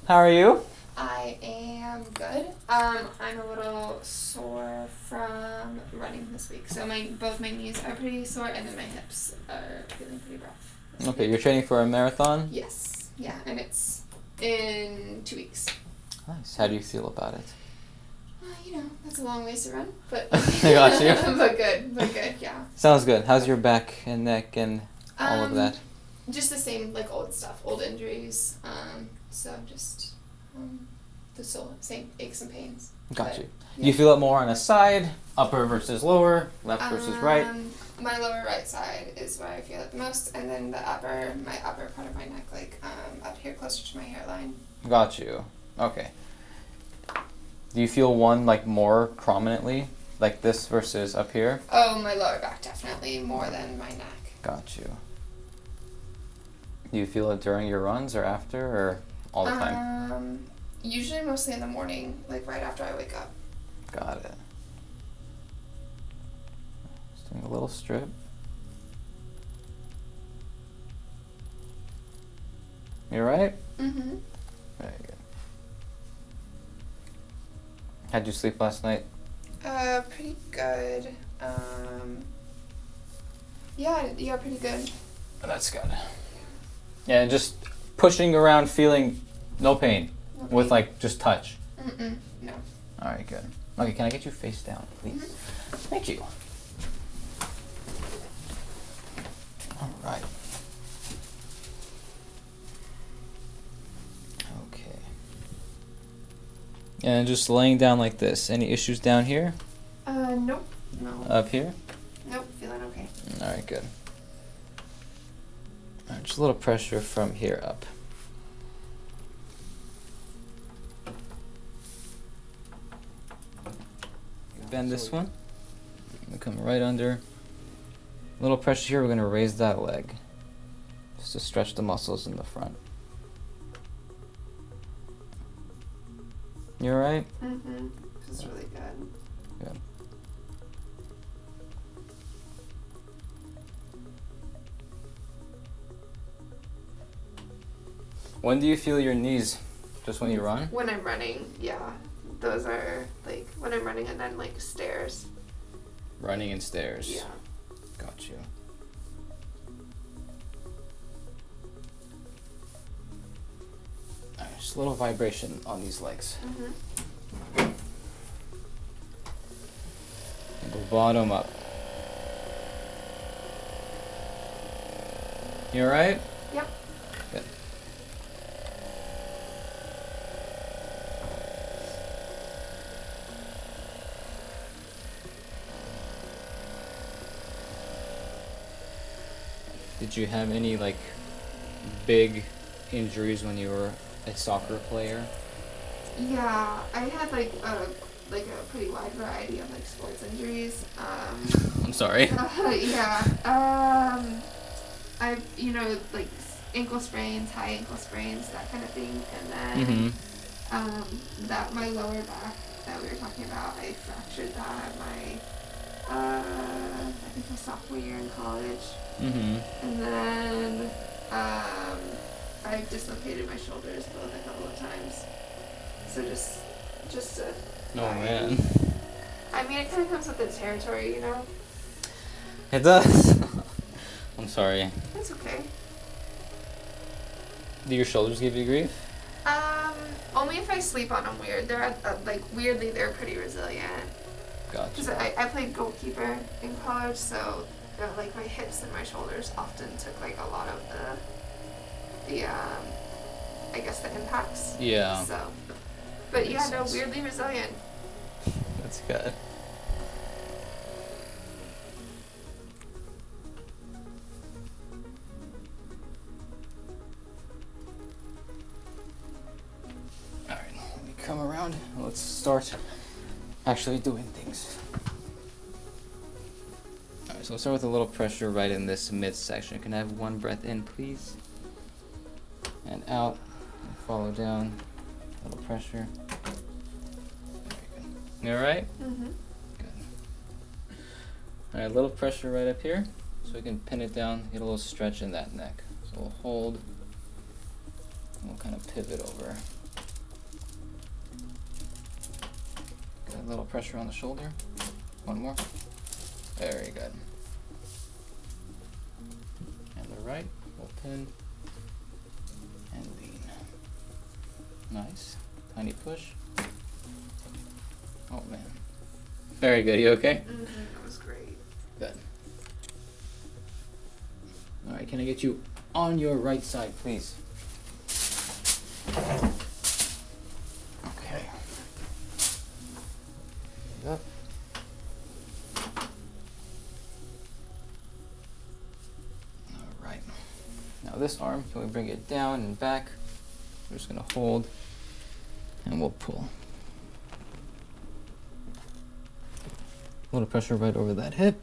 How are you? I am good. I'm a little sore from running this week. So both my knees are pretty sore and then my hips are feeling pretty rough. Okay, you're training for a marathon? Yes. Yeah, and it's in 2 weeks. Nice. How do you feel about it? That's a long ways to run, but I got you. but good, yeah. Sounds good. How's your back and neck and all of that? Just the same, like old stuff, old injuries. So just the same aches and pains. Got you. Yeah. You feel it more on a side, upper versus lower, left versus right? My lower right side is where I feel it the most, and then my upper part of my neck, like up here closer to my hairline. Got you. Okay. Do you feel one like more prominently, like this versus up here? Oh, my lower back definitely more than my neck. Got you. Do you feel it during your runs or after, or all the time? Usually mostly in the morning, like right after I wake up. Got it. Just doing a little strip. You right? Mm-hmm. Very good. How'd you sleep last night? Pretty good. Yeah, pretty good. That's good. Yeah, just pushing around, feeling no pain, with like just touch. No. All right, good. Okay, can I get you face down, please? Mm-hmm. Thank you. All right. Okay. And just laying down like this. Any issues down here? Nope. No. Up here? Nope, feeling okay. All right, good. All right, just a little pressure from here up. Bend this one. We come right under. A little pressure here. We're going to raise that leg, just to stretch the muscles in the front. You all right? Mm-hmm. Feels really good. Good. When do you feel your knees? Just when you run? When I'm running, yeah. Those are like when I'm running and then like stairs. Running and stairs. Yeah. Got you. Alright, just a little vibration on these legs. Mm-hmm. And go bottom up. You alright? Yep. Good. Did you have any like big injuries when you were a soccer player? Yeah, I had like a pretty wide variety of like sports injuries. I'm sorry. Yeah. I've like ankle sprains, high ankle sprains, that kind of thing, and then that my lower back that we were talking about, I fractured that at my I think my sophomore year in college. And then I dislocated my shoulders both a couple of times. So just a. Oh man. I mean, it kind of comes with the territory, you know. It does. I'm sorry. That's okay. Do your shoulders give you grief? Only if I sleep on them weird. They're weirdly they're pretty resilient. Gotcha. Because I played goalkeeper in college, so like my hips and my shoulders often took like a lot of the I guess the impacts. Yeah. So, but Makes yeah, no, sense. weirdly resilient. That's good. Alright, let me come around and let's start actually doing things. Alright, so we'll start with a little pressure right in this midsection. Can I have one breath in, please? And out. And follow down. A little pressure. Very good. You alright? Mm-hmm. Good. Alright, a little pressure right up here. So we can pin it down, get a little stretch in that neck. So we'll hold. And we'll kind of pivot over. A little pressure on the shoulder. One more. Very good. And the right, we'll pin and lean. Nice. Tiny push. Oh man. Very good. You okay? Mm-hmm. That was great. Good. All right. Can I get you on your right side, please? Okay. Up. All right. Now this arm, can we bring it down and back? We're just gonna hold, and we'll pull. A little pressure right over that hip.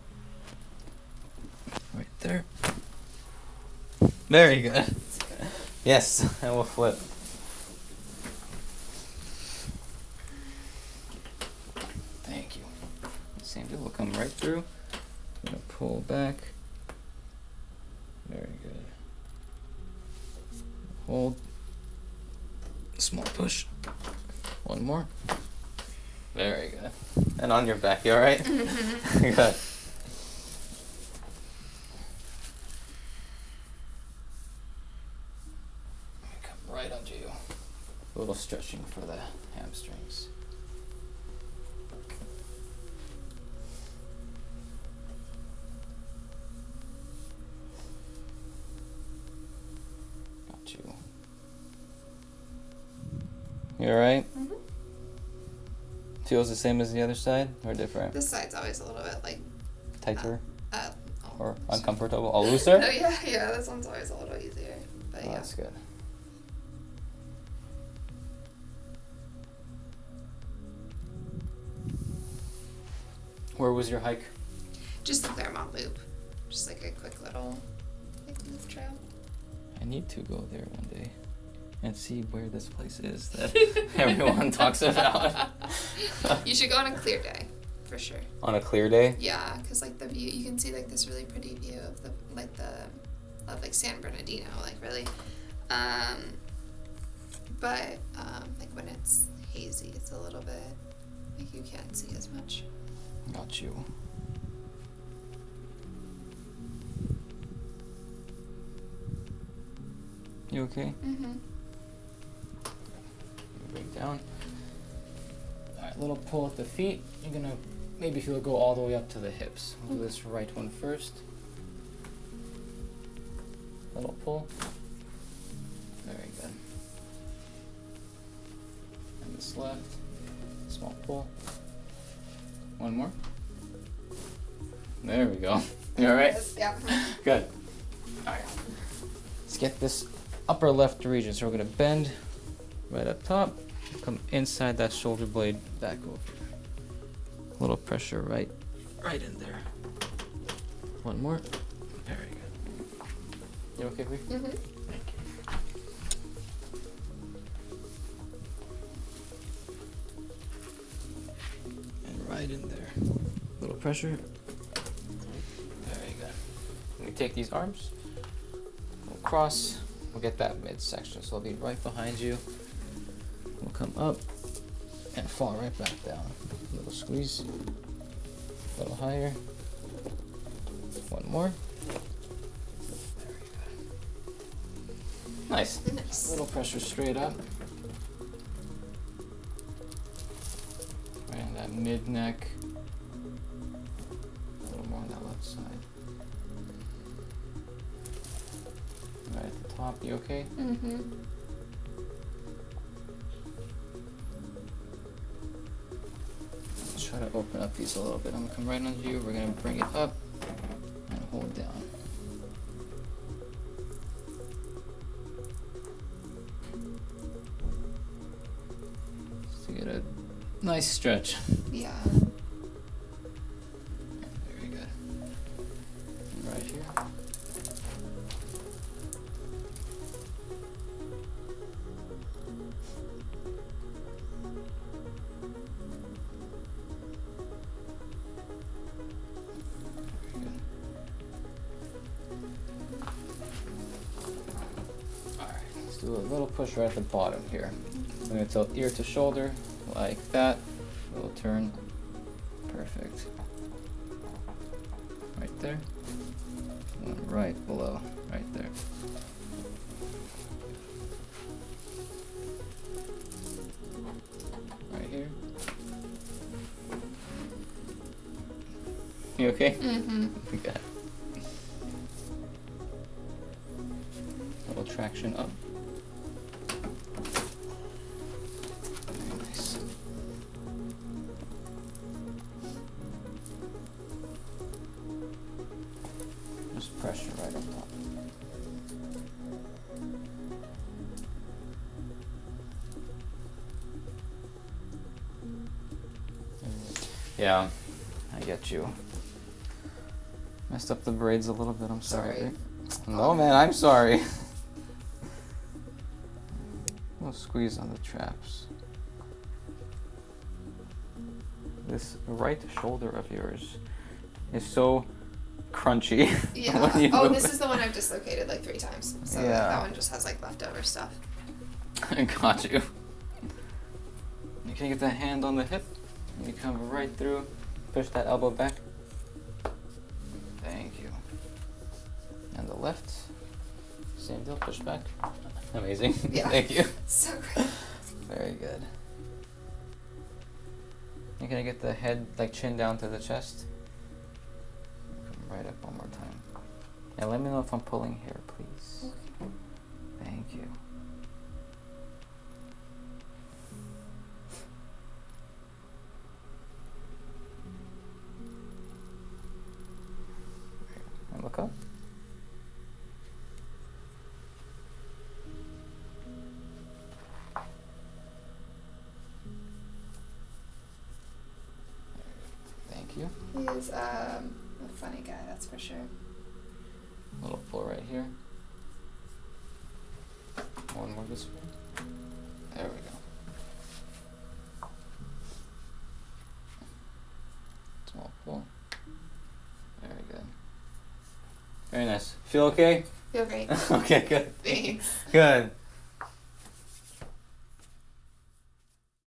Right there. Very good. Yes, and we'll flip. Thank you. Same deal, we'll come right through. I'm gonna pull back. Very good. Hold. Small push. One more. Very good. And on your back, you alright? Mm-hmm. Good. Come right under you. A little stretching for the hamstrings. Got you. You alright? Mm-hmm. Feels the same as the other side or different? This side's always a little bit like Tighter oh, or uncomfortable? Or looser? No, yeah, this one's always a little easier. But Oh, yeah. that's good. Where was your hike? Just the Claremont Loop. Just like a quick little loop trail. I need to go there one day and see where this place is that everyone talks about. You should go on a clear day, for sure. On a clear day? Yeah, because like the view, you can see like this really pretty view of like San Bernardino, like really. But like when it's hazy, it's a little bit like you can't see as much. Got you. You okay? Mm-hmm. Bring down. Alright, little pull at the feet. You're gonna maybe if you'll go all the way up to the hips. We'll do this right one first. Little pull. Very good. And this left. Small pull. One more. There we go. You alright? Yeah. Good. Alright. Let's get this upper left region. So we're gonna bend right up top. Come inside that shoulder blade back over. A little pressure right in there. One more. Very good. You okay, Bree? Mm-hmm. Thank you. And right in there. Little pressure. Very good. We take these arms. We'll cross. We'll get that midsection. So I'll be right behind you. We'll come up and fall right back down. A little squeeze. A little higher. One more. Very good. Nice. Nice. A little pressure straight up. Right in that mid neck. A little more on that left side. Right at the top. You okay? Mm-hmm. Try to open up these a little bit. I'm gonna come right under you. We're gonna bring it up and hold down. Just to get a nice stretch. Yeah. Very good. And right here. Do a little push right at the bottom here. I'm going to tilt ear to shoulder like that. Little turn. Perfect. Right there. One right below. Right there. Right here. You okay? Mm-hmm. We got it. Little traction up. Very nice. Just pressure right on top. Yeah, I get you. Messed up the braids a little bit, I'm sorry. Sorry. No, man, I'm sorry. We'll squeeze on the traps. This right shoulder of yours is so crunchy. Yeah. when you Oh, move this it. is the one I've dislocated like 3 times. So Yeah. that one just has like leftover stuff. I got you. You can get the hand on the hip. And you come right through. Push that elbow back. Thank you. And the left. Same deal. Push back. Amazing. Yeah. Thank you. So great. Very good. You're gonna get the head, like chin down to the chest. Come right up one more time. And let me know if I'm pulling here, please. Okay. Thank you. And look up. Thank you. He is a funny guy, that's for sure. Little pull right here. One more this way. There we go. Small pull. Very good. Very nice. Feel okay? Feel great. Okay, good. Thanks. Good.